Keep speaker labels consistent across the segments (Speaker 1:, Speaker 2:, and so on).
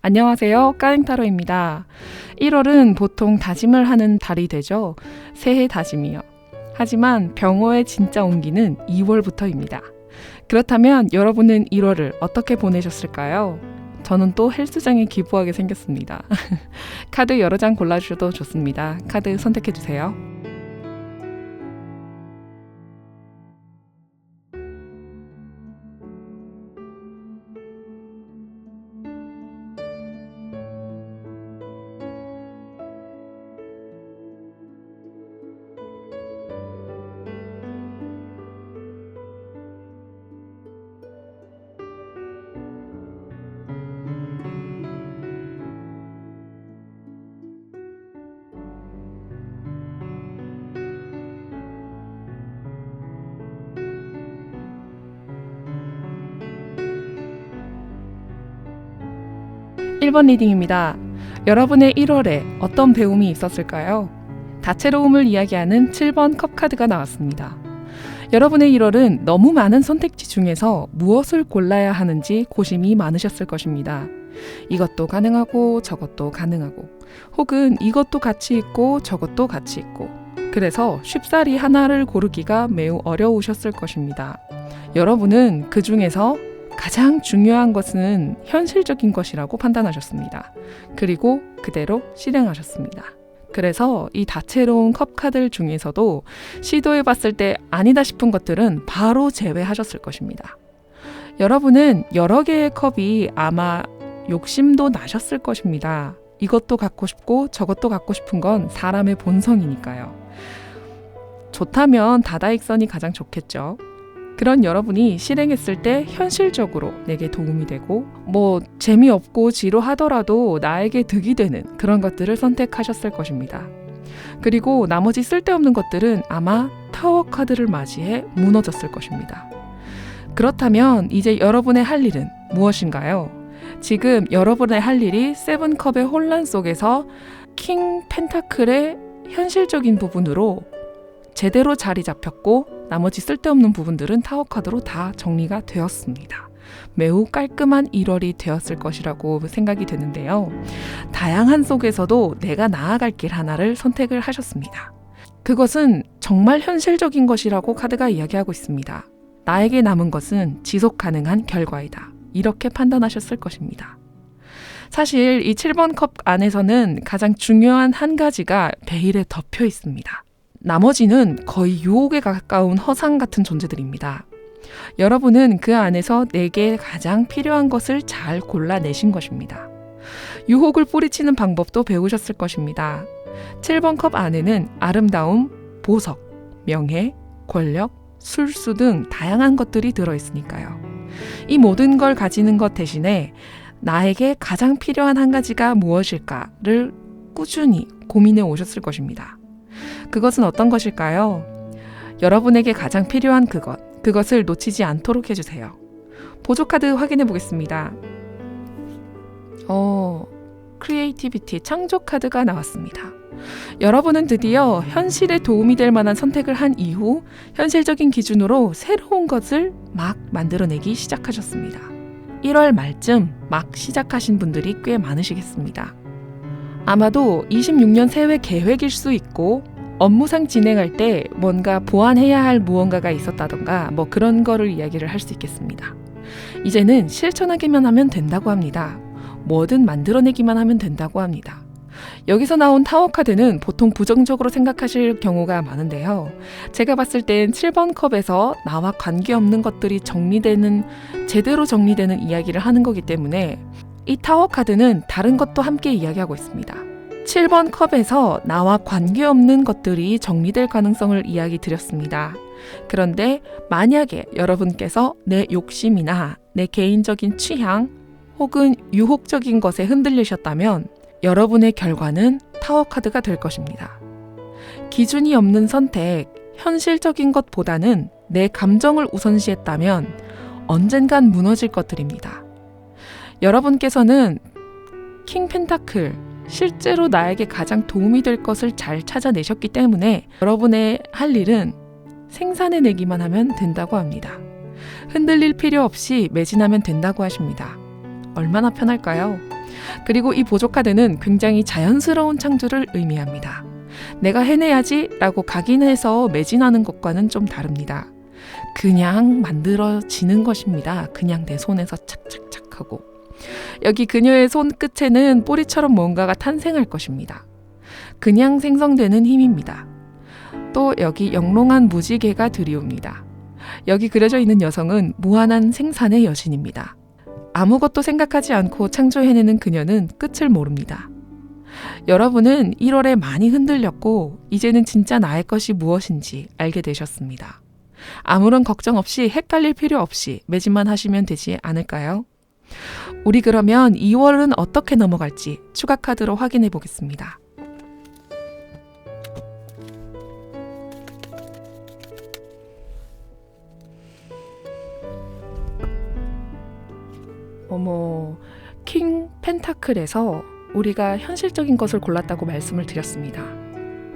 Speaker 1: 안녕하세요. 까행타로입니다. 1월은 보통 다짐을 하는 달이 되죠. 새해 다짐이요. 하지만 병호의 진짜 온기는 2월부터입니다. 그렇다면 여러분은 1월을 어떻게 보내셨을까요? 저는 또 헬스장에 기부하게 생겼습니다. 카드 여러 장 골라주셔도 좋습니다. 카드 선택해주세요. (1번) 리딩입니다. 여러분의 1월에 어떤 배움이 있었을까요? 다채로움을 이야기하는 7번 컵 카드가 나왔습니다. 여러분의 1월은 너무 많은 선택지 중에서 무엇을 골라야 하는지 고심이 많으셨을 것입니다. 이것도 가능하고 저것도 가능하고, 혹은 이것도 같이 있고 저것도 같이 있고, 그래서 쉽사리 하나를 고르기가 매우 어려우셨을 것입니다. 여러분은 그 중에서 가장 중요한 것은 현실적인 것이라고 판단하셨습니다. 그리고 그대로 실행하셨습니다. 그래서 이 다채로운 컵 카드 중에서도 시도해봤을 때 아니다 싶은 것들은 바로 제외하셨을 것입니다. 여러분은 여러 개의 컵이 아마 욕심도 나셨을 것입니다. 이것도 갖고 싶고 저것도 갖고 싶은 건 사람의 본성이니까요. 좋다면 다다익선이 가장 좋겠죠. 그런 여러분이 실행했을 때 현실적으로 내게 도움이 되고 재미없고 지루하더라도 나에게 득이 되는 그런 것들을 선택하셨을 것입니다. 그리고 나머지 쓸데없는 것들은 아마 타워 카드를 맞이해 무너졌을 것입니다. 그렇다면 이제 여러분의 할 일은 무엇인가요? 지금 여러분의 할 일이 세븐컵의 혼란 속에서 킹 펜타클의 현실적인 부분으로 제대로 자리 잡혔고 나머지 쓸데없는 부분들은 타워 카드로 다 정리가 되었습니다. 매우 깔끔한 1월이 되었을 것이라고 생각이 되는데요. 다양한 속에서도 내가 나아갈 길 하나를 선택을 하셨습니다. 그것은 정말 현실적인 것이라고 카드가 이야기하고 있습니다. 나에게 남은 것은 지속 가능한 결과이다. 이렇게 판단하셨을 것입니다. 사실 이 7번 컵 안에서는 가장 중요한 한 가지가 베일에 덮여 있습니다. 나머지는 거의 유혹에 가까운 허상 같은 존재들입니다. 여러분은 그 안에서 내게 가장 필요한 것을 잘 골라내신 것입니다. 유혹을 뿌리치는 방법도 배우셨을 것입니다. 7번 컵 안에는 아름다움, 보석, 명예, 권력, 술수 등 다양한 것들이 들어있으니까요. 이 모든 걸 가지는 것 대신에 나에게 가장 필요한 한 가지가 무엇일까를 꾸준히 고민해 오셨을 것입니다. 그것은 어떤 것일까요? 여러분에게 가장 필요한 그것을 놓치지 않도록 해주세요. 보조 카드 확인해 보겠습니다. 크리에이티비티, 창조 카드가 나왔습니다. 여러분은 드디어 현실에 도움이 될 만한 선택을 한 이후 현실적인 기준으로 새로운 것을 막 만들어내기 시작하셨습니다. 1월 말쯤 막 시작하신 분들이 꽤 많으시겠습니다. 아마도 26년 새해 계획일 수 있고 업무상 진행할 때 뭔가 보완해야 할 무언가가 있었다던가 그런 거를 이야기를 할 수 있겠습니다. 이제는 실천하기만 하면 된다고 합니다. 뭐든 만들어내기만 하면 된다고 합니다. 여기서 나온 타워 카드는 보통 부정적으로 생각하실 경우가 많은데요. 제가 봤을 땐 7번 컵에서 나와 관계없는 것들이 제대로 정리되는 이야기를 하는 거기 때문에 이 타워 카드는 다른 것도 함께 이야기하고 있습니다. 7번 컵에서 나와 관계없는 것들이 정리될 가능성을 이야기 드렸습니다. 그런데 만약에 여러분께서 내 욕심이나 내 개인적인 취향 혹은 유혹적인 것에 흔들리셨다면 여러분의 결과는 타워 카드가 될 것입니다. 기준이 없는 선택, 현실적인 것보다는 내 감정을 우선시했다면 언젠간 무너질 것들입니다. 여러분께서는 킹 펜타클, 실제로 나에게 가장 도움이 될 것을 잘 찾아내셨기 때문에 여러분의 할 일은 생산해내기만 하면 된다고 합니다. 흔들릴 필요 없이 매진하면 된다고 하십니다. 얼마나 편할까요? 그리고 이 보조 카드는 굉장히 자연스러운 창조를 의미합니다. 내가 해내야지 라고 각인해서 매진하는 것과는 좀 다릅니다. 그냥 만들어지는 것입니다. 그냥 내 손에서 착착착 하고. 여기 그녀의 손 끝에는 뿌리처럼 뭔가가 탄생할 것입니다. 그냥 생성되는 힘입니다. 또 여기 영롱한 무지개가 들이옵니다. 여기 그려져 있는 여성은 무한한 생산의 여신입니다. 아무것도 생각하지 않고 창조해내는 그녀는 끝을 모릅니다. 여러분은 1월에 많이 흔들렸고 이제는 진짜 나의 것이 무엇인지 알게 되셨습니다. 아무런 걱정 없이 헷갈릴 필요 없이 매진만 하시면 되지 않을까요? 우리 그러면 2월은 어떻게 넘어갈지 추가 카드로 확인해 보겠습니다. 킹 펜타클에서 우리가 현실적인 것을 골랐다고 말씀을 드렸습니다.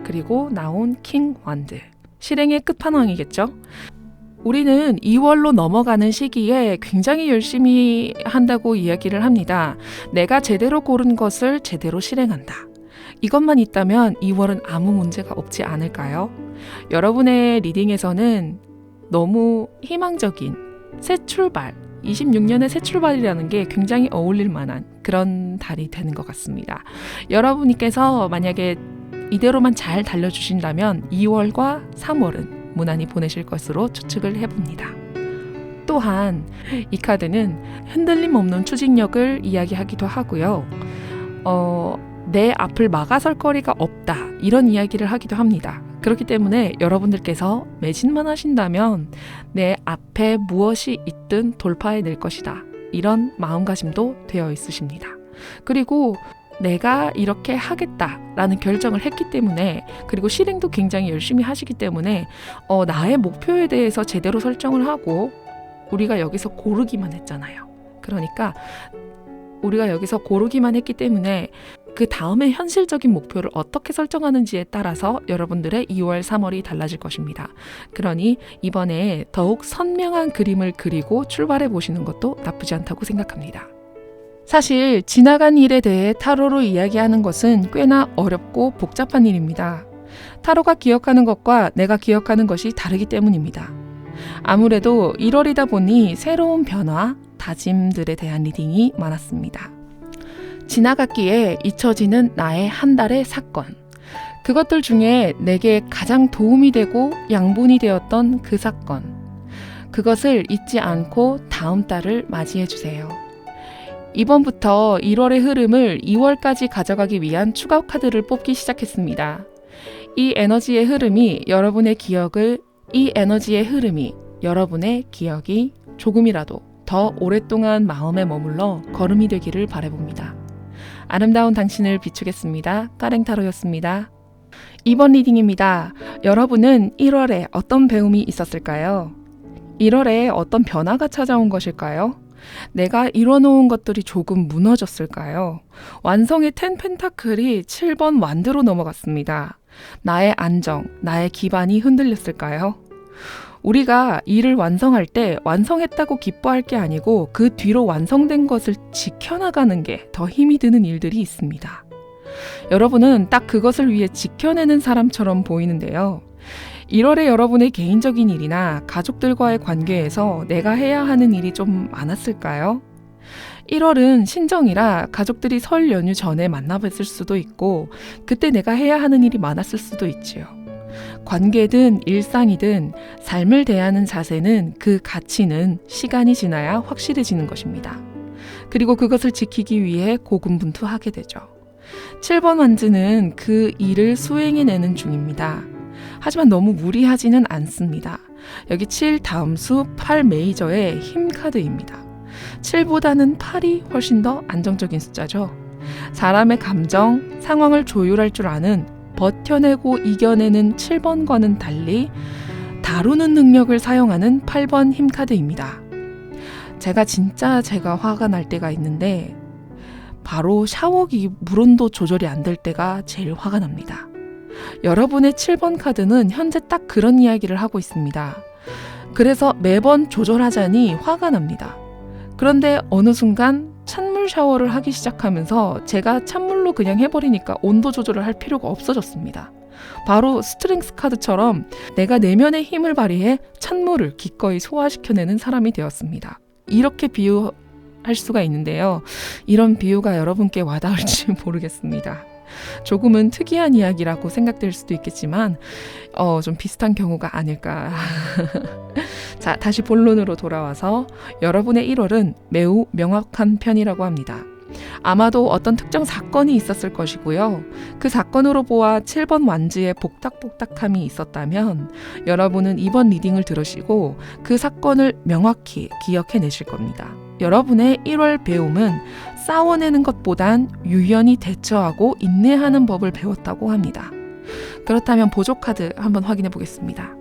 Speaker 1: 그리고 나온 킹 완드, 실행의 끝판왕이겠죠? 우리는 2월로 넘어가는 시기에 굉장히 열심히 한다고 이야기를 합니다. 내가 제대로 고른 것을 제대로 실행한다. 이것만 있다면 2월은 아무 문제가 없지 않을까요? 여러분의 리딩에서는 너무 희망적인 새 출발, 26년의 새 출발이라는 게 굉장히 어울릴 만한 그런 달이 되는 것 같습니다. 여러분께서 만약에 이대로만 잘 달려주신다면 2월과 3월은 무난히 보내실 것으로 추측을 해봅니다. 또한 이 카드는 흔들림 없는 추진력을 이야기하기도 하고요. 내 앞을 막아설 거리가 없다, 이런 이야기를 하기도 합니다. 그렇기 때문에 여러분들께서 매진만 하신다면 내 앞에 무엇이 있든 돌파해낼 것이다, 이런 마음가짐도 되어 있으십니다. 그리고 내가 이렇게 하겠다라는 결정을 했기 때문에, 그리고 실행도 굉장히 열심히 하시기 때문에 나의 목표에 대해서 제대로 설정을 하고, 우리가 여기서 고르기만 했잖아요. 그러니까 우리가 여기서 고르기만 했기 때문에 그 다음에 현실적인 목표를 어떻게 설정하는지에 따라서 여러분들의 2월, 3월이 달라질 것입니다. 그러니 이번에 더욱 선명한 그림을 그리고 출발해 보시는 것도 나쁘지 않다고 생각합니다. 사실 지나간 일에 대해 타로로 이야기하는 것은 꽤나 어렵고 복잡한 일입니다. 타로가 기억하는 것과 내가 기억하는 것이 다르기 때문입니다. 아무래도 1월이다 보니 새로운 변화, 다짐들에 대한 리딩이 많았습니다. 지나갔기에 잊혀지는 나의 한 달의 사건, 그것들 중에 내게 가장 도움이 되고 양분이 되었던 그 사건, 그것을 잊지 않고 다음 달을 맞이해 주세요. 이번부터 1월의 흐름을 2월까지 가져가기 위한 추가 카드를 뽑기 시작했습니다. 이 에너지의 흐름이 여러분의 기억이 조금이라도 더 오랫동안 마음에 머물러 걸음이 되기를 바라봅니다. 아름다운 당신을 비추겠습니다. 까랭타로였습니다. 이번 리딩입니다. 여러분은 1월에 어떤 배움이 있었을까요? 1월에 어떤 변화가 찾아온 것일까요? 내가 이뤄놓은 것들이 조금 무너졌을까요? 완성의 10 펜타클이 7번 완드로 넘어갔습니다. 나의 안정, 나의 기반이 흔들렸을까요? 우리가 일을 완성할 때 완성했다고 기뻐할 게 아니고 그 뒤로 완성된 것을 지켜나가는 게 더 힘이 드는 일들이 있습니다. 여러분은 딱 그것을 위해 지켜내는 사람처럼 보이는데요. 1월에 여러분의 개인적인 일이나 가족들과의 관계에서 내가 해야 하는 일이 좀 많았을까요? 1월은 신정이라 가족들이 설 연휴 전에 만나뵀을 수도 있고 그때 내가 해야 하는 일이 많았을 수도 있지요. 관계든 일상이든 삶을 대하는 자세는, 그 가치는 시간이 지나야 확실해지는 것입니다. 그리고 그것을 지키기 위해 고군분투하게 되죠. 7번 완즈는 그 일을 수행해내는 중입니다. 하지만 너무 무리하지는 않습니다. 여기 7 다음 수 8 메이저의 힘 카드입니다. 7보다는 8이 훨씬 더 안정적인 숫자죠. 사람의 감정, 상황을 조율할 줄 아는, 버텨내고 이겨내는 7번과는 달리 다루는 능력을 사용하는 8번 힘 카드입니다. 제가 화가 날 때가 있는데 바로 샤워기 물온도 조절이 안 될 때가 제일 화가 납니다. 여러분의 7번 카드는 현재 딱 그런 이야기를 하고 있습니다. 그래서 매번 조절하자니 화가 납니다. 그런데 어느 순간 찬물 샤워를 하기 시작하면서 제가 찬물로 그냥 해버리니까 온도 조절을 할 필요가 없어졌습니다. 바로 스트렝스 카드처럼 내가 내면의 힘을 발휘해 찬물을 기꺼이 소화시켜내는 사람이 되었습니다. 이렇게 비유할 수가 있는데요. 이런 비유가 여러분께 와닿을지 모르겠습니다. 조금은 특이한 이야기라고 생각될 수도 있겠지만 좀 비슷한 경우가 아닐까. 자, 다시 본론으로 돌아와서 여러분의 1월은 매우 명확한 편이라고 합니다. 아마도 어떤 특정 사건이 있었을 것이고요. 그 사건으로 보아 7번 완즈의 복닥복닥함이 있었다면 여러분은 이번 리딩을 들으시고 그 사건을 명확히 기억해내실 겁니다. 여러분의 1월 배움은 싸워내는 것보단 유연히 대처하고 인내하는 법을 배웠다고 합니다. 그렇다면 보조 카드 한번 확인해 보겠습니다.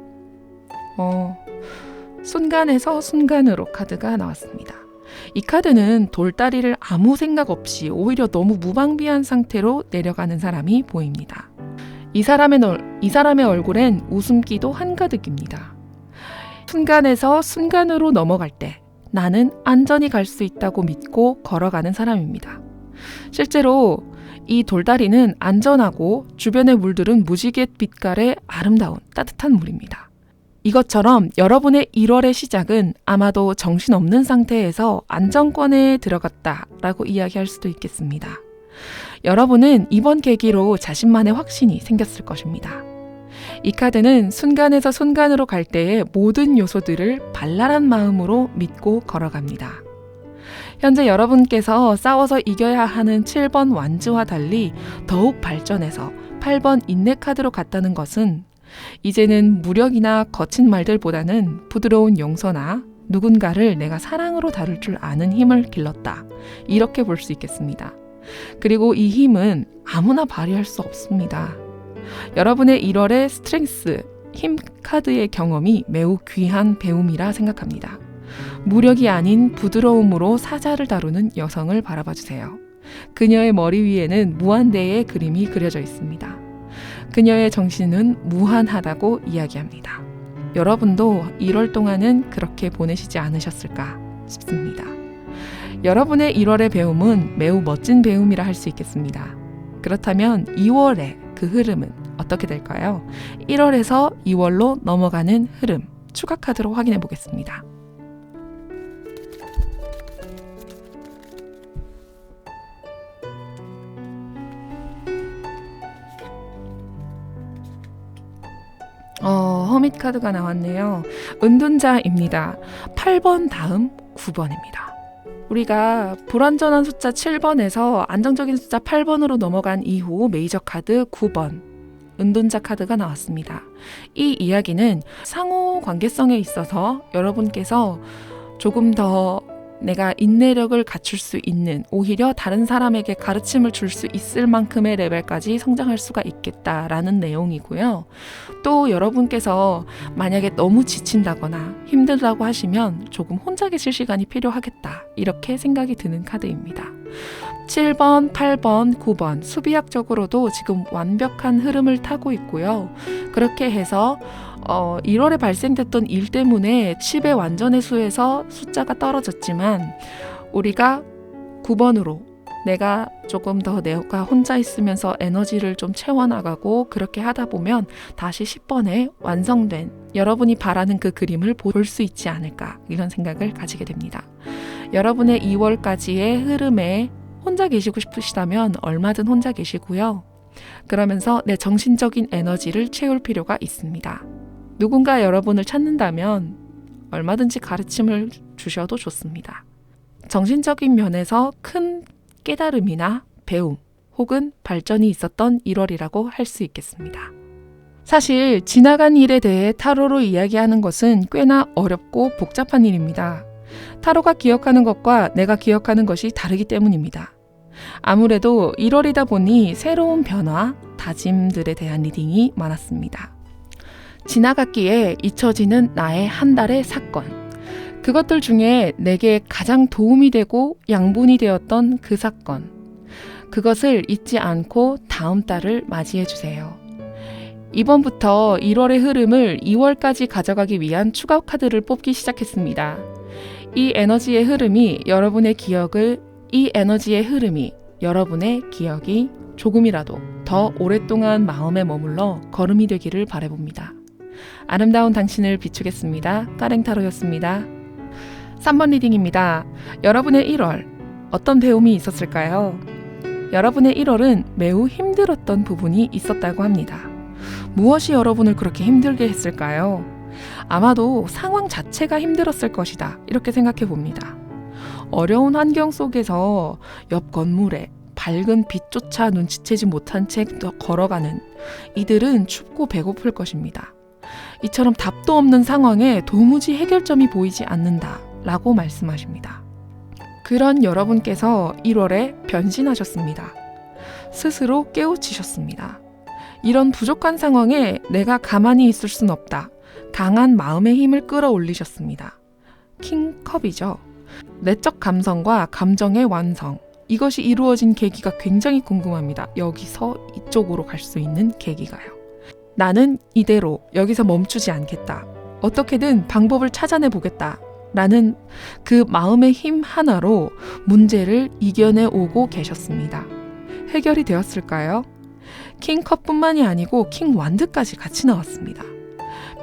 Speaker 1: 순간에서 순간으로 카드가 나왔습니다. 이 카드는 돌다리를 아무 생각 없이 오히려 너무 무방비한 상태로 내려가는 사람이 보입니다. 이 사람의 얼굴엔 웃음기도 한가득입니다. 순간에서 순간으로 넘어갈 때 나는 안전히 갈 수 있다고 믿고 걸어가는 사람입니다. 실제로 이 돌다리는 안전하고 주변의 물들은 무지개 빛깔의 아름다운 따뜻한 물입니다. 이것처럼 여러분의 1월의 시작은 아마도 정신없는 상태에서 안정권에 들어갔다라고 이야기할 수도 있겠습니다. 여러분은 이번 계기로 자신만의 확신이 생겼을 것입니다. 이 카드는 순간에서 순간으로 갈 때의 모든 요소들을 발랄한 마음으로 믿고 걸어갑니다. 현재 여러분께서 싸워서 이겨야 하는 7번 완즈와 달리 더욱 발전해서 8번 인내 카드로 갔다는 것은 이제는 무력이나 거친 말들보다는 부드러운 용서나 누군가를 내가 사랑으로 다룰 줄 아는 힘을 길렀다. 이렇게 볼 수 있겠습니다. 그리고 이 힘은 아무나 발휘할 수 없습니다. 여러분의 1월의 스트렝스, 힘 카드의 경험이 매우 귀한 배움이라 생각합니다. 무력이 아닌 부드러움으로 사자를 다루는 여성을 바라봐주세요. 그녀의 머리 위에는 무한대의 그림이 그려져 있습니다. 그녀의 정신은 무한하다고 이야기합니다. 여러분도 1월 동안은 그렇게 보내시지 않으셨을까 싶습니다. 여러분의 1월의 배움은 매우 멋진 배움이라 할 수 있겠습니다. 그렇다면 2월의 그 흐름은 어떻게 될까요? 1월에서 2월로 넘어가는 흐름, 추가 카드로 확인해 보겠습니다. 허밋 카드가 나왔네요. 은둔자입니다. 8번 다음 9번입니다. 우리가 불완전한 숫자 7번에서 안정적인 숫자 8번으로 넘어간 이후 메이저 카드 9번 은둔자 카드가 나왔습니다. 이 이야기는 상호 관계성에 있어서 여러분께서 조금 더 내가 인내력을 갖출 수 있는, 오히려 다른 사람에게 가르침을 줄 수 있을 만큼의 레벨까지 성장할 수가 있겠다라는 내용이고요. 또 여러분께서 만약에 너무 지친다거나 힘들다고 하시면 조금 혼자 계실 시간이 필요하겠다, 이렇게 생각이 드는 카드입니다. 7번, 8번, 9번 수비학적으로도 지금 완벽한 흐름을 타고 있고요. 그렇게 해서 1월에 발생됐던 일 때문에 10의 완전의 수에서 숫자가 떨어졌지만 우리가 9번으로 내가 조금 더 내가 혼자 있으면서 에너지를 좀 채워나가고 그렇게 하다 보면 다시 10번에 완성된 여러분이 바라는 그 그림을 볼 수 있지 않을까, 이런 생각을 가지게 됩니다. 여러분의 2월까지의 흐름에 혼자 계시고 싶으시다면 얼마든 혼자 계시고요. 그러면서 내 정신적인 에너지를 채울 필요가 있습니다. 누군가 여러분을 찾는다면 얼마든지 가르침을 주셔도 좋습니다. 정신적인 면에서 큰 깨달음이나 배움 혹은 발전이 있었던 1월이라고 할 수 있겠습니다. 사실 지나간 일에 대해 타로로 이야기하는 것은 꽤나 어렵고 복잡한 일입니다. 타로가 기억하는 것과 내가 기억하는 것이 다르기 때문입니다. 아무래도 1월이다 보니 새로운 변화, 다짐들에 대한 리딩이 많았습니다. 지나갔기에 잊혀지는 나의 한 달의 사건, 그것들 중에 내게 가장 도움이 되고 양분이 되었던 그 사건, 그것을 잊지 않고 다음 달을 맞이해 주세요. 이번부터 1월의 흐름을 2월까지 가져가기 위한 추가 카드를 뽑기 시작했습니다. 이 에너지의 흐름이 여러분의 기억을 이 에너지의 흐름이 여러분의 기억이 조금이라도 더 오랫동안 마음에 머물러 걸음이 되기를 바라봅니다. 아름다운 당신을 비추겠습니다. 까랭타로였습니다. 3번 리딩입니다. 여러분의 1월 어떤 배움이 있었을까요? 여러분의 1월은 매우 힘들었던 부분이 있었다고 합니다. 무엇이 여러분을 그렇게 힘들게 했을까요? 아마도 상황 자체가 힘들었을 것이다. 이렇게 생각해 봅니다. 어려운 환경 속에서 옆 건물에 밝은 빛조차 눈치채지 못한 채 걸어가는 이들은 춥고 배고플 것입니다. 이처럼 답도 없는 상황에 도무지 해결점이 보이지 않는다 라고 말씀하십니다. 그런 여러분께서 1월에 변신하셨습니다. 스스로 깨우치셨습니다. 이런 부족한 상황에 내가 가만히 있을 순 없다. 강한 마음의 힘을 끌어올리셨습니다. 킹컵이죠. 내적 감성과 감정의 완성. 이것이 이루어진 계기가 굉장히 궁금합니다. 여기서 이쪽으로 갈 수 있는 계기가요. 나는 이대로 여기서 멈추지 않겠다. 어떻게든 방법을 찾아내 보겠다. 라는 그 마음의 힘 하나로 문제를 이겨내 오고 계셨습니다. 해결이 되었을까요? 킹컵뿐만이 아니고 킹완드까지 같이 나왔습니다.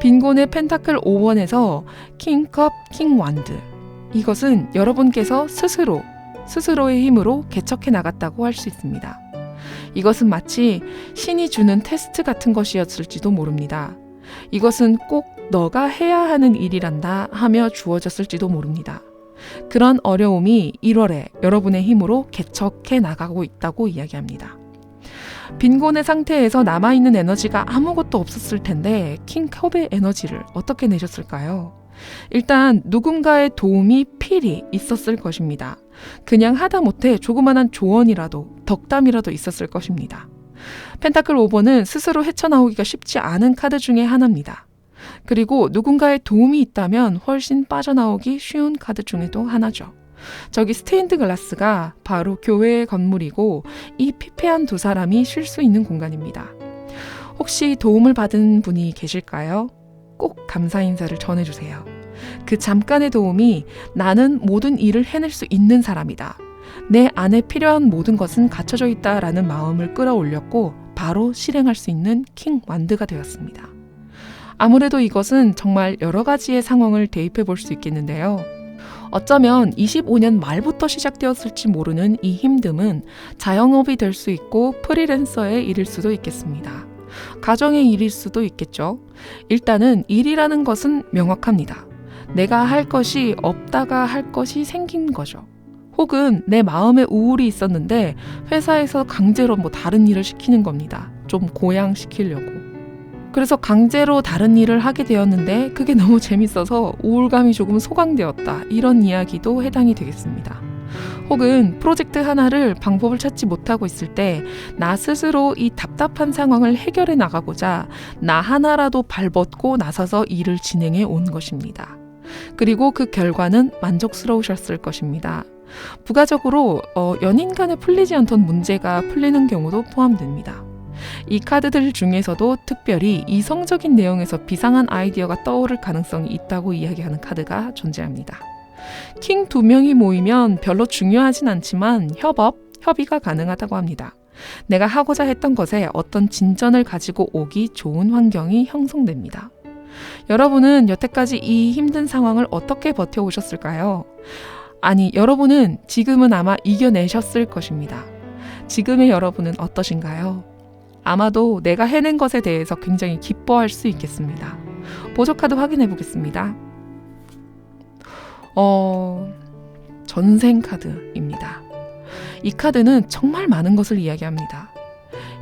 Speaker 1: 빈곤의 펜타클 5원에서 킹컵, 킹완드. 이것은 여러분께서 스스로의 힘으로 개척해 나갔다고 할 수 있습니다. 이것은 마치 신이 주는 테스트 같은 것이었을지도 모릅니다. 이것은 꼭 너가 해야 하는 일이란다 하며 주어졌을지도 모릅니다. 그런 어려움이 1월에 여러분의 힘으로 개척해 나가고 있다고 이야기합니다. 빈곤의 상태에서 남아있는 에너지가 아무것도 없었을 텐데 킹컵의 에너지를 어떻게 내셨을까요? 일단 누군가의 도움이 필히 있었을 것입니다. 그냥 하다못해 조그만한 조언이라도 덕담이라도 있었을 것입니다. 펜타클 5번은 스스로 헤쳐나오기가 쉽지 않은 카드 중에 하나입니다. 그리고 누군가의 도움이 있다면 훨씬 빠져나오기 쉬운 카드 중에도 하나죠. 저기 스테인드 글라스가 바로 교회의 건물이고 이 피폐한 두 사람이 쉴 수 있는 공간입니다. 혹시 도움을 받은 분이 계실까요? 꼭 감사 인사를 전해주세요. 그 잠깐의 도움이 나는 모든 일을 해낼 수 있는 사람이다. 내 안에 필요한 모든 것은 갖춰져 있다라는 마음을 끌어올렸고 바로 실행할 수 있는 킹 완드가 되었습니다. 아무래도 이것은 정말 여러 가지의 상황을 대입해 볼 수 있겠는데요. 어쩌면 25년 말부터 시작되었을지 모르는 이 힘듦은 자영업이 될 수 있고 프리랜서의 일일 수도 있겠습니다. 가정의 일일 수도 있겠죠. 일단은 일이라는 것은 명확합니다. 내가 할 것이 없다가 할 것이 생긴 거죠. 혹은 내 마음에 우울이 있었는데 회사에서 강제로 다른 일을 시키는 겁니다. 좀 고양시키려고. 그래서 강제로 다른 일을 하게 되었는데 그게 너무 재밌어서 우울감이 조금 소강되었다. 이런 이야기도 해당이 되겠습니다. 혹은 프로젝트 하나를 방법을 찾지 못하고 있을 때 나 스스로 이 답답한 상황을 해결해 나가고자 나 하나라도 발벗고 나서서 일을 진행해 온 것입니다. 그리고 그 결과는 만족스러우셨을 것입니다. 부가적으로 연인 간에 풀리지 않던 문제가 풀리는 경우도 포함됩니다. 이 카드들 중에서도 특별히 이성적인 내용에서 비상한 아이디어가 떠오를 가능성이 있다고 이야기하는 카드가 존재합니다. 킹 2명이 모이면 별로 중요하진 않지만 협의가 가능하다고 합니다. 내가 하고자 했던 것에 어떤 진전을 가지고 오기 좋은 환경이 형성됩니다. 여러분은 여태까지 이 힘든 상황을 어떻게 버텨오셨을까요? 아니, 여러분은 지금은 아마 이겨내셨을 것입니다. 지금의 여러분은 어떠신가요? 아마도 내가 해낸 것에 대해서 굉장히 기뻐할 수 있겠습니다. 보조 카드 확인해 보겠습니다. 전생 카드입니다. 이 카드는 정말 많은 것을 이야기합니다.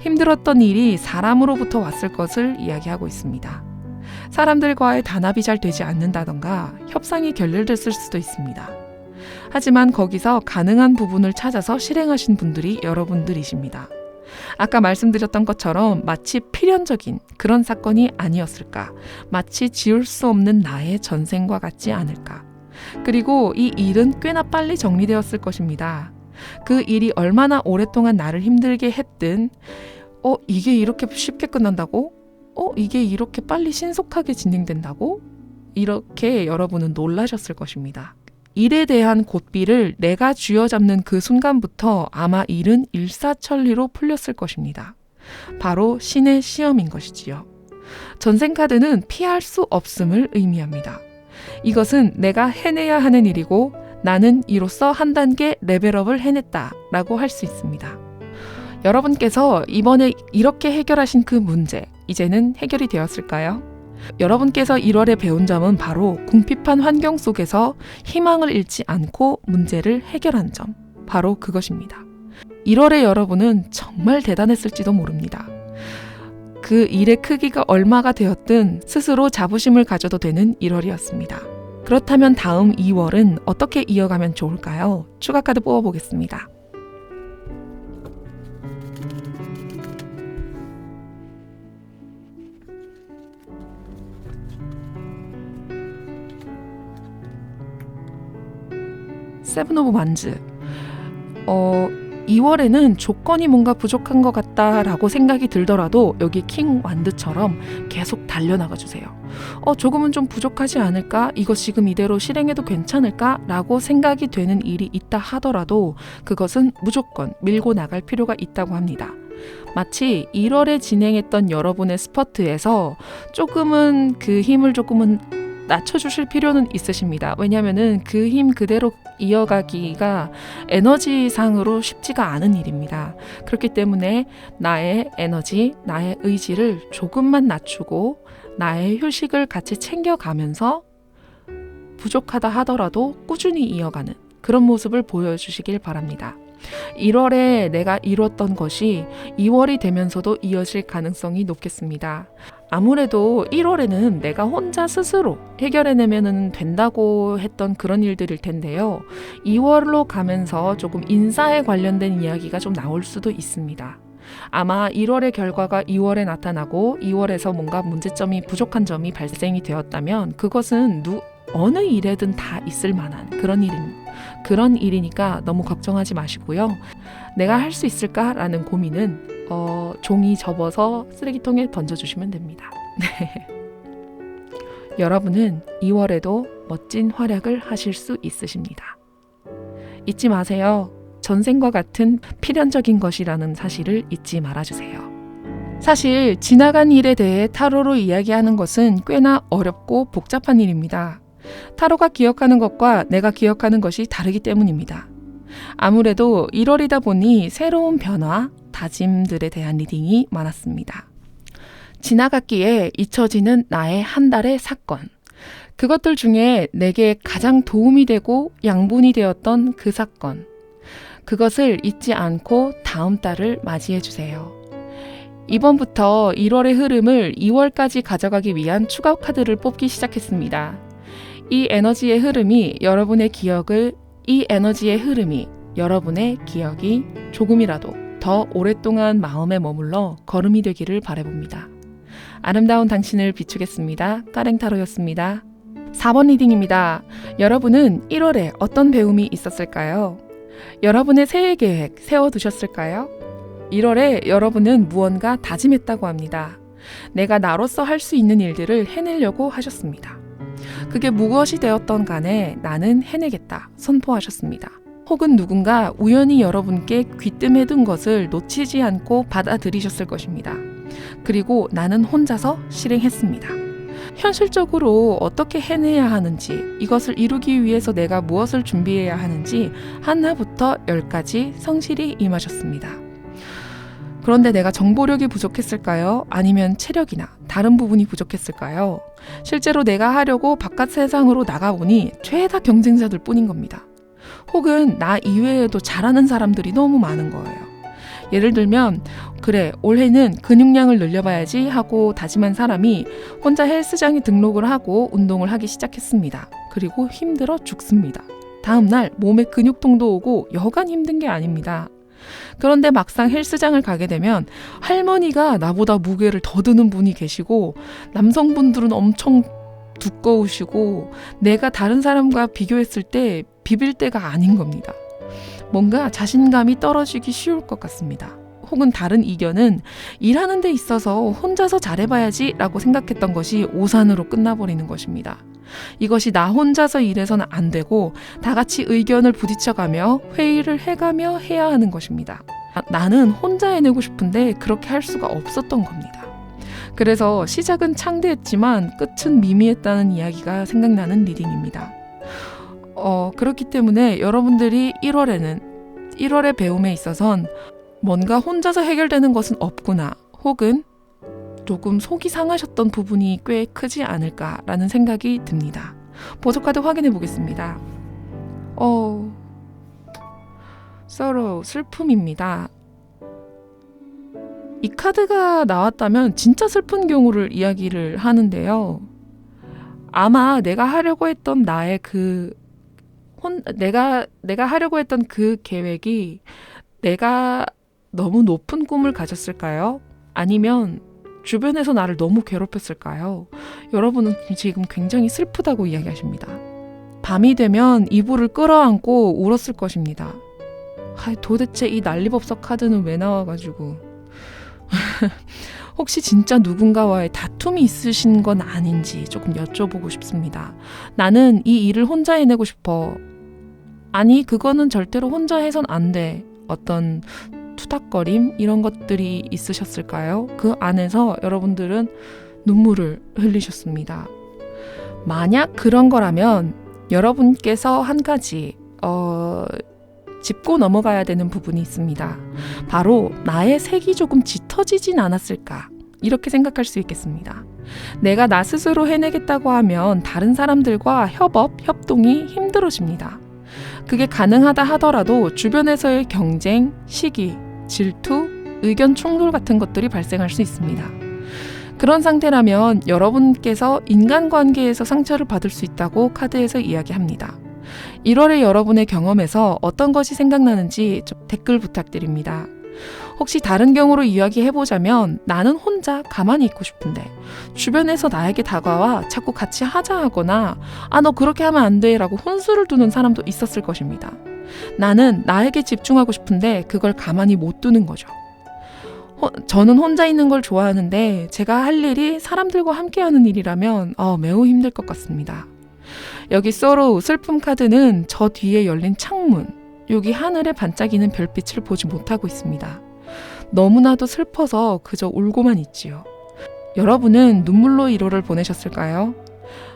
Speaker 1: 힘들었던 일이 사람으로부터 왔을 것을 이야기하고 있습니다. 사람들과의 단합이 잘 되지 않는다던가 협상이 결렬됐을 수도 있습니다. 하지만 거기서 가능한 부분을 찾아서 실행하신 분들이 여러분들이십니다. 아까 말씀드렸던 것처럼 마치 필연적인 그런 사건이 아니었을까? 마치 지울 수 없는 나의 전생과 같지 않을까? 그리고 이 일은 꽤나 빨리 정리되었을 것입니다. 그 일이 얼마나 오랫동안 나를 힘들게 했든 이게 이렇게 쉽게 끝난다고? 이게 이렇게 빨리 신속하게 진행된다고? 이렇게 여러분은 놀라셨을 것입니다. 일에 대한 고삐를 내가 쥐어잡는 그 순간부터 아마 일은 일사천리로 풀렸을 것입니다. 바로 신의 시험인 것이지요. 전생카드는 피할 수 없음을 의미합니다. 이것은 내가 해내야 하는 일이고 나는 이로써 한 단계 레벨업을 해냈다 라고 할 수 있습니다. 여러분께서 이번에 이렇게 해결하신 그 문제, 이제는 해결이 되었을까요? 여러분께서 1월에 배운 점은 바로 궁핍한 환경 속에서 희망을 잃지 않고 문제를 해결한 점, 바로 그것입니다. 1월에 여러분은 정말 대단했을지도 모릅니다. 그 일의 크기가 얼마가 되었든 스스로 자부심을 가져도 되는 1월이었습니다. 그렇다면 다음 2월은 어떻게 이어가면 좋을까요? 추가 카드 뽑아보겠습니다. 세븐 오브 완즈. 2월에는 조건이 뭔가 부족한 것 같다라고 생각이 들더라도 여기 킹 완드처럼 계속 달려나가 주세요. 조금은 좀 부족하지 않을까? 이거 지금 이대로 실행해도 괜찮을까? 라고 생각이 되는 일이 있다 하더라도 그것은 무조건 밀고 나갈 필요가 있다고 합니다. 마치 1월에 진행했던 여러분의 스퍼트에서 조금은 그 힘을 조금은 낮춰주실 필요는 있으십니다. 왜냐하면 그 힘 그대로 이어가기가 에너지상으로 쉽지가 않은 일입니다. 그렇기 때문에 나의 에너지, 나의 의지를 조금만 낮추고 나의 휴식을 같이 챙겨가면서 부족하다 하더라도 꾸준히 이어가는 그런 모습을 보여주시길 바랍니다. 1월에 내가 이뤘던 것이 2월이 되면서도 이어질 가능성이 높겠습니다. 아무래도 1월에는 내가 혼자 스스로 해결해내면 된다고 했던 그런 일들일 텐데요. 2월로 가면서 조금 인사에 관련된 이야기가 좀 나올 수도 있습니다. 아마 1월의 결과가 2월에 나타나고 2월에서 뭔가 문제점이 부족한 점이 발생이 되었다면 그것은 어느 일에든 다 있을 만한 그런 일이니까 너무 걱정하지 마시고요. 내가 할 수 있을까라는 고민은 종이 접어서 쓰레기통에 던져주시면 됩니다. 네. 여러분은 2월에도 멋진 활약을 하실 수 있으십니다. 잊지 마세요. 전생과 같은 필연적인 것이라는 사실을 잊지 말아주세요. 사실 지나간 일에 대해 타로로 이야기하는 것은 꽤나 어렵고 복잡한 일입니다. 타로가 기억하는 것과 내가 기억하는 것이 다르기 때문입니다. 아무래도 1월이다 보니 새로운 변화, 다짐들에 대한 리딩이 많았습니다. 지나갔기에 잊혀지는 나의 한 달의 사건. 그것들 중에 내게 가장 도움이 되고 양분이 되었던 그 사건. 그것을 잊지 않고 다음 달을 맞이해 주세요. 이번부터 1월의 흐름을 2월까지 가져가기 위한 추가 카드를 뽑기 시작했습니다. 이 에너지의 흐름이 여러분의 기억이 조금이라도 더 오랫동안 마음에 머물러 걸음이 되기를 바라봅니다. 아름다운 당신을 비추겠습니다. 까랭타로였습니다. 4번 리딩입니다. 여러분은 1월에 어떤 배움이 있었을까요? 여러분의 새해 계획 세워두셨을까요? 1월에 여러분은 무언가 다짐했다고 합니다. 내가 나로서 할 수 있는 일들을 해내려고 하셨습니다. 그게 무엇이 되었던 간에 나는 해내겠다 선포하셨습니다. 혹은 누군가 우연히 여러분께 귀뜸해둔 것을 놓치지 않고 받아들이셨을 것입니다. 그리고 나는 혼자서 실행했습니다. 현실적으로 어떻게 해내야 하는지, 이것을 이루기 위해서 내가 무엇을 준비해야 하는지 하나부터 10까지 성실히 임하셨습니다. 그런데 내가 정보력이 부족했을까요? 아니면 체력이나 다른 부분이 부족했을까요? 실제로 내가 하려고 바깥 세상으로 나가보니 죄다 경쟁자들 뿐인 겁니다. 혹은 나 이외에도 잘하는 사람들이 너무 많은 거예요. 예를 들면 그래 올해는 근육량을 늘려봐야지 하고 다짐한 사람이 혼자 헬스장에 등록을 하고 운동을 하기 시작했습니다. 그리고 힘들어 죽습니다. 다음날 몸에 근육통도 오고 여간 힘든 게 아닙니다. 그런데 막상 헬스장을 가게 되면 할머니가 나보다 무게를 더 드는 분이 계시고 남성분들은 엄청 두꺼우시고 내가 다른 사람과 비교했을 때 비빌 때가 아닌 겁니다. 뭔가 자신감이 떨어지기 쉬울 것 같습니다. 혹은 다른 이견은 일하는 데 있어서 혼자서 잘해봐야지 라고 생각했던 것이 오산으로 끝나버리는 것입니다. 이것이 나 혼자서 일해서는 안 되고 다 같이 의견을 부딪혀가며 회의를 해가며 해야 하는 것입니다. 나는 혼자 해내고 싶은데 그렇게 할 수가 없었던 겁니다. 그래서 시작은 창대했지만 끝은 미미했다는 이야기가 생각나는 리딩입니다. 그렇기 때문에 여러분들이 1월의 배움에 있어선 뭔가 혼자서 해결되는 것은 없구나, 혹은 조금 속이 상하셨던 부분이 꽤 크지 않을까라는 생각이 듭니다. 보석카드 확인해 보겠습니다. sorrow, 슬픔입니다. 이 카드가 나왔다면 진짜 슬픈 경우를 이야기를 하는데요. 아마 내가 하려고 했던 내가 하려고 했던 그 계획이 내가 너무 높은 꿈을 가졌을까요? 아니면 주변에서 나를 너무 괴롭혔을까요? 여러분은 지금 굉장히 슬프다고 이야기하십니다. 밤이 되면 이불을 끌어안고 울었을 것입니다. 도대체 이 난리법석 카드는 왜 나와가지고 혹시 진짜 누군가와의 다툼이 있으신 건 아닌지 조금 여쭤보고 싶습니다. 나는 이 일을 혼자 해내고 싶어. 아니, 그거는 절대로 혼자 해선 안 돼. 어떤 투닥거림 이런 것들이 있으셨을까요? 그 안에서 여러분들은 눈물을 흘리셨습니다. 만약 그런 거라면 여러분께서 한 가지 짚고 넘어가야 되는 부분이 있습니다. 바로 나의 색이 조금 짙어지진 않았을까, 이렇게 생각할 수 있겠습니다. 내가 나 스스로 해내겠다고 하면 다른 사람들과 협동이 힘들어집니다. 그게 가능하다 하더라도 주변에서의 경쟁, 시기, 질투, 의견 충돌 같은 것들이 발생할 수 있습니다. 그런 상태라면 여러분께서 인간관계에서 상처를 받을 수 있다고 카드에서 이야기합니다. 1월의 여러분의 경험에서 어떤 것이 생각나는지 댓글 부탁드립니다. 혹시 다른 경우로 이야기해보자면 나는 혼자 가만히 있고 싶은데 주변에서 나에게 다가와 자꾸 같이 하자 하거나 너 그렇게 하면 안 돼 라고 혼수를 두는 사람도 있었을 것입니다. 나는 나에게 집중하고 싶은데 그걸 가만히 못 두는 거죠. 저는 혼자 있는 걸 좋아하는데 제가 할 일이 사람들과 함께하는 일이라면 매우 힘들 것 같습니다. 여기 sorrow, 슬픔 카드는 저 뒤에 열린 창문, 여기 하늘에 반짝이는 별빛을 보지 못하고 있습니다. 너무나도 슬퍼서 그저 울고만 있지요. 여러분은 눈물로 1월을 보내셨을까요?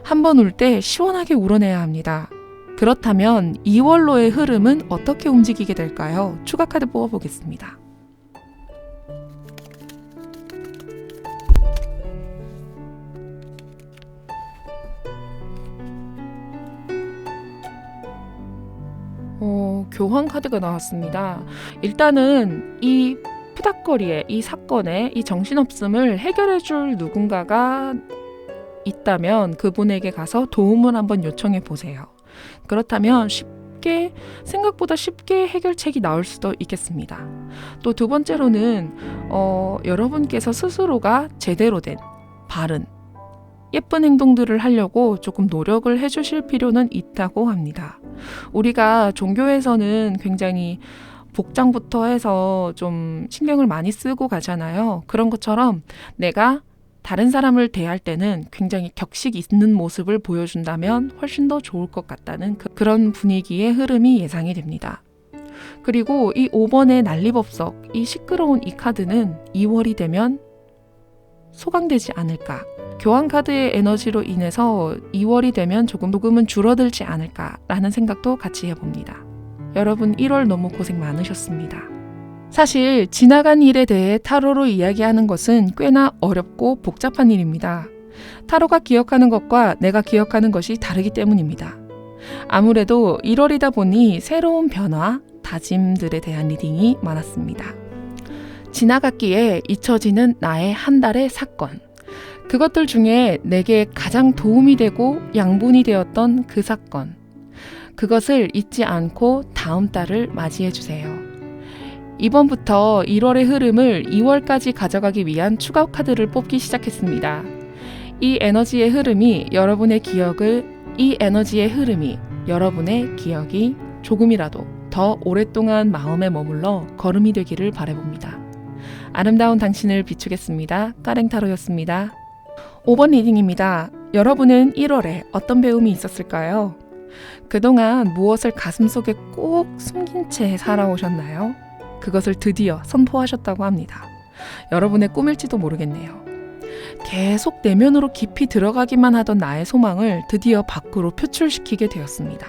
Speaker 1: 한 번 울 때 시원하게 울어내야 합니다. 그렇다면 2월로의 흐름은 어떻게 움직이게 될까요? 추가 카드 뽑아보겠습니다. 교황 카드가 나왔습니다. 일단은 이 푸닥거리에, 이 사건에 이 정신없음을 해결해줄 누군가가 있다면 그분에게 가서 도움을 한번 요청해 보세요. 그렇다면 생각보다 쉽게 해결책이 나올 수도 있겠습니다. 또 두 번째로는 여러분께서 스스로가 제대로 된 바른 예쁜 행동들을 하려고 조금 노력을 해주실 필요는 있다고 합니다. 우리가 종교에서는 굉장히 복장부터 해서 좀 신경을 많이 쓰고 가잖아요. 그런 것처럼 내가 다른 사람을 대할 때는 굉장히 격식 있는 모습을 보여준다면 훨씬 더 좋을 것 같다는 그런 분위기의 흐름이 예상이 됩니다. 그리고 이 5번의 난리법석, 이 시끄러운 이 카드는 2월이 되면 소강되지 않을까, 교환 카드의 에너지로 인해서 2월이 되면 조금은 줄어들지 않을까라는 생각도 같이 해봅니다. 여러분 1월 너무 고생 많으셨습니다. 사실 지나간 일에 대해 타로로 이야기하는 것은 꽤나 어렵고 복잡한 일입니다. 타로가 기억하는 것과 내가 기억하는 것이 다르기 때문입니다. 아무래도 1월이다 보니 새로운 변화, 다짐들에 대한 리딩이 많았습니다. 지나갔기에 잊혀지는 나의 한 달의 사건, 그것들 중에 내게 가장 도움이 되고 양분이 되었던 그 사건, 그것을 잊지 않고 다음 달을 맞이해 주세요. 이번부터 1월의 흐름을 2월까지 가져가기 위한 추가 카드를 뽑기 시작했습니다. 이 에너지의 흐름이 여러분의 기억이 조금이라도 더 오랫동안 마음에 머물러 걸음이 되기를 바라봅니다. 아름다운 당신을 비추겠습니다. 까랭타로였습니다. 5번 리딩입니다. 여러분은 1월에 어떤 배움이 있었을까요? 그동안 무엇을 가슴속에 꼭 숨긴 채 살아오셨나요? 그것을 드디어 선포하셨다고 합니다. 여러분의 꿈일지도 모르겠네요. 계속 내면으로 깊이 들어가기만 하던 나의 소망을 드디어 밖으로 표출시키게 되었습니다.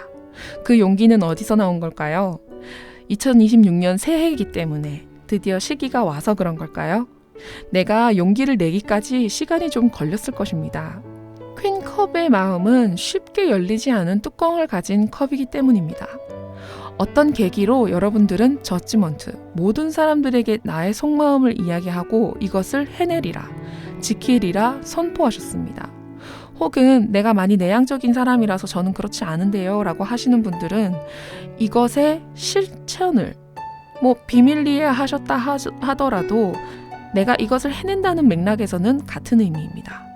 Speaker 1: 그 용기는 어디서 나온 걸까요? 2026년 새해이기 때문에 드디어 시기가 와서 그런 걸까요? 내가 용기를 내기까지 시간이 좀 걸렸을 것입니다. 퀸컵의 마음은 쉽게 열리지 않은 뚜껑을 가진 컵이기 때문입니다. 어떤 계기로 여러분들은 저지먼트, 모든 사람들에게 나의 속마음을 이야기하고 이것을 해내리라, 지키리라 선포하셨습니다. 혹은 내가 많이 내향적인 사람이라서 저는 그렇지 않은데요 라고 하시는 분들은 이것의 실천을 비밀리에 하셨다 하더라도 내가 이것을 해낸다는 맥락에서는 같은 의미입니다.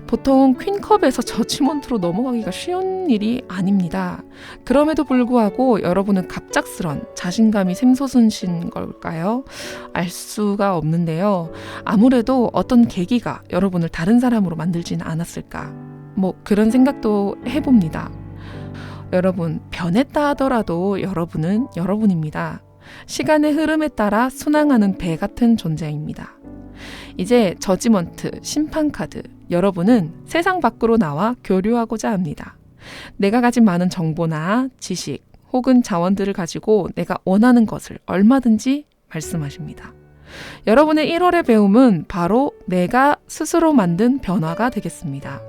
Speaker 1: 보통 퀸컵에서 저지먼트로 넘어가기가 쉬운 일이 아닙니다. 그럼에도 불구하고 여러분은 갑작스런 자신감이 샘솟으신 걸까요? 알 수가 없는데요. 아무래도 어떤 계기가 여러분을 다른 사람으로 만들지는 않았을까? 그런 생각도 해봅니다. 여러분, 변했다 하더라도 여러분은 여러분입니다. 시간의 흐름에 따라 순항하는 배 같은 존재입니다. 이제 저지먼트, 심판카드, 여러분은 세상 밖으로 나와 교류하고자 합니다. 내가 가진 많은 정보나 지식 혹은 자원들을 가지고 내가 원하는 것을 얼마든지 말씀하십니다. 여러분의 1월의 배움은 바로 내가 스스로 만든 변화가 되겠습니다.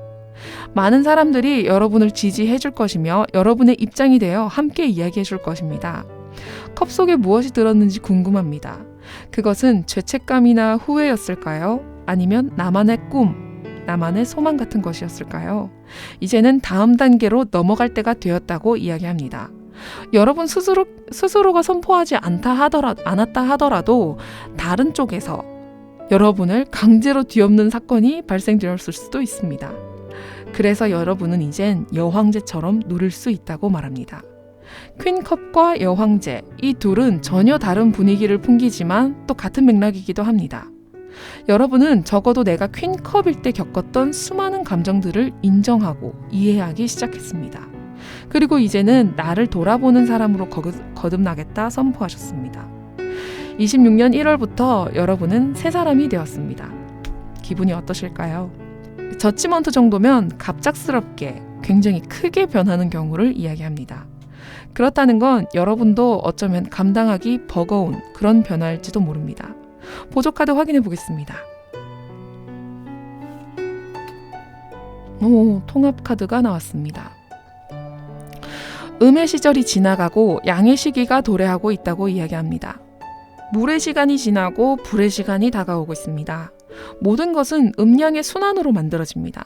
Speaker 1: 많은 사람들이 여러분을 지지해 줄 것이며 여러분의 입장이 되어 함께 이야기해 줄 것입니다. 컵 속에 무엇이 들었는지 궁금합니다. 그것은 죄책감이나 후회였을까요? 아니면 나만의 꿈, 나만의 소망 같은 것이었을까요? 이제는 다음 단계로 넘어갈 때가 되었다고 이야기합니다. 여러분 스스로가 선포하지 않았다 하더라도 다른 쪽에서 여러분을 강제로 뒤엎는 사건이 발생되었을 수도 있습니다. 그래서 여러분은 이젠 여황제처럼 누릴 수 있다고 말합니다. 퀸컵과 여황제, 이 둘은 전혀 다른 분위기를 풍기지만 또 같은 맥락이기도 합니다. 여러분은 적어도 내가 퀸컵일 때 겪었던 수많은 감정들을 인정하고 이해하기 시작했습니다. 그리고 이제는 나를 돌아보는 사람으로 거듭나겠다 선포하셨습니다. 26년 1월부터 여러분은 새 사람이 되었습니다. 기분이 어떠실까요? 저지먼트 정도면 갑작스럽게 굉장히 크게 변하는 경우를 이야기합니다. 그렇다는 건 여러분도 어쩌면 감당하기 버거운 그런 변화일지도 모릅니다. 보조카드 확인해 보겠습니다. 통합카드가 나왔습니다. 음의 시절이 지나가고 양의 시기가 도래하고 있다고 이야기합니다. 물의 시간이 지나고 불의 시간이 다가오고 있습니다. 모든 것은 음양의 순환으로 만들어집니다.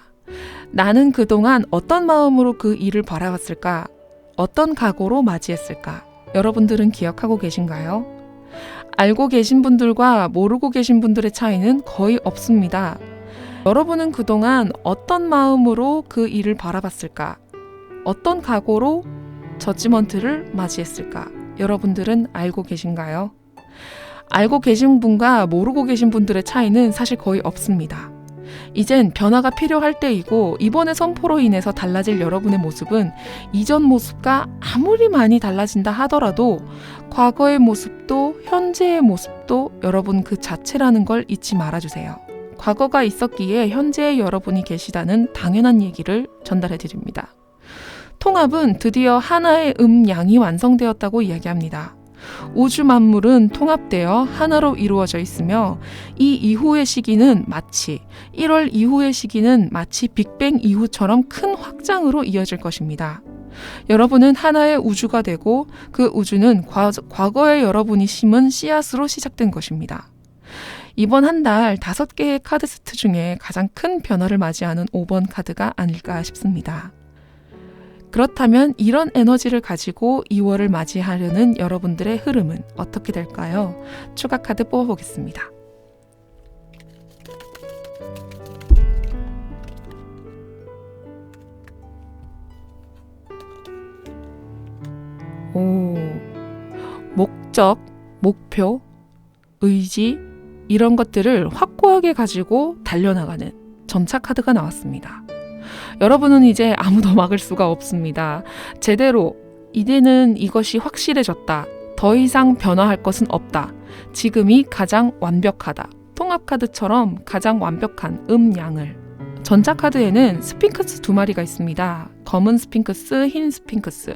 Speaker 1: 나는 그동안 어떤 마음으로 그 일을 바라봤을까? 어떤 각오로 맞이했을까? 여러분들은 기억하고 계신가요? 알고 계신 분들과 모르고 계신 분들의 차이는 거의 없습니다. 여러분은 그동안 어떤 마음으로 그 일을 바라봤을까? 어떤 각오로 저지먼트를 맞이했을까? 여러분들은 알고 계신가요? 알고 계신 분과 모르고 계신 분들의 차이는 사실 거의 없습니다. 이젠 변화가 필요할 때이고 이번의 선포로 인해서 달라질 여러분의 모습은 이전 모습과 아무리 많이 달라진다 하더라도 과거의 모습도 현재의 모습도 여러분 그 자체라는 걸 잊지 말아주세요. 과거가 있었기에 현재의 여러분이 계시다는 당연한 얘기를 전달해 드립니다. 통합은 드디어 하나의 양이 완성되었다고 이야기합니다. 우주 만물은 통합되어 하나로 이루어져 있으며 이 이후의 시기는 마치 1월 이후의 시기는 마치 빅뱅 이후처럼 큰 확장으로 이어질 것입니다. 여러분은 하나의 우주가 되고 그 우주는 과거의 여러분이 심은 씨앗으로 시작된 것입니다. 이번 한 달 5개의 카드 세트 중에 가장 큰 변화를 맞이하는 5번 카드가 아닐까 싶습니다. 그렇다면 이런 에너지를 가지고 2월을 맞이하려는 여러분들의 흐름은 어떻게 될까요? 추가 카드 뽑아보겠습니다. 목적, 목표, 의지 이런 것들을 확고하게 가지고 달려나가는 전차 카드가 나왔습니다. 여러분은 이제 아무도 막을 수가 없습니다. 제대로 이제는 이것이 확실해졌다. 더 이상 변화할 것은 없다. 지금이 가장 완벽하다. 통합카드처럼 가장 완벽한 음양을. 전자카드에는 스핑크스 2마리가 있습니다. 검은 스핑크스, 흰 스핑크스.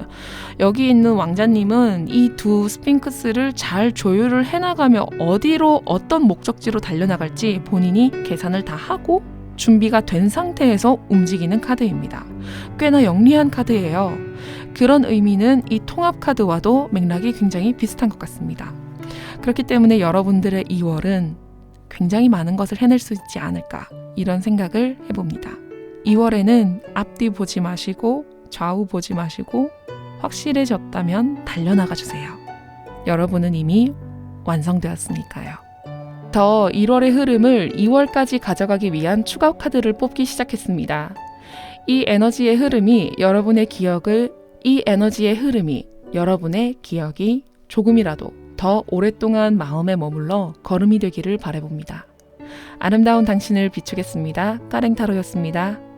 Speaker 1: 여기 있는 왕자님은 이 두 스핑크스를 잘 조율을 해나가며 어디로 어떤 목적지로 달려나갈지 본인이 계산을 다 하고 준비가 된 상태에서 움직이는 카드입니다. 꽤나 영리한 카드예요. 그런 의미는 이 통합카드와도 맥락이 굉장히 비슷한 것 같습니다. 그렇기 때문에 여러분들의 2월은 굉장히 많은 것을 해낼 수 있지 않을까 이런 생각을 해봅니다. 2월에는 앞뒤 보지 마시고 좌우 보지 마시고 확실해졌다면 달려나가 주세요. 여러분은 이미 완성되었으니까요. 더 1월의 흐름을 2월까지 가져가기 위한 추가 카드를 뽑기 시작했습니다. 이 에너지의 흐름이 여러분의 기억이 조금이라도 더 오랫동안 마음에 머물러 걸음이 되기를 바라봅니다. 아름다운 당신을 비추겠습니다. 까랭타로였습니다.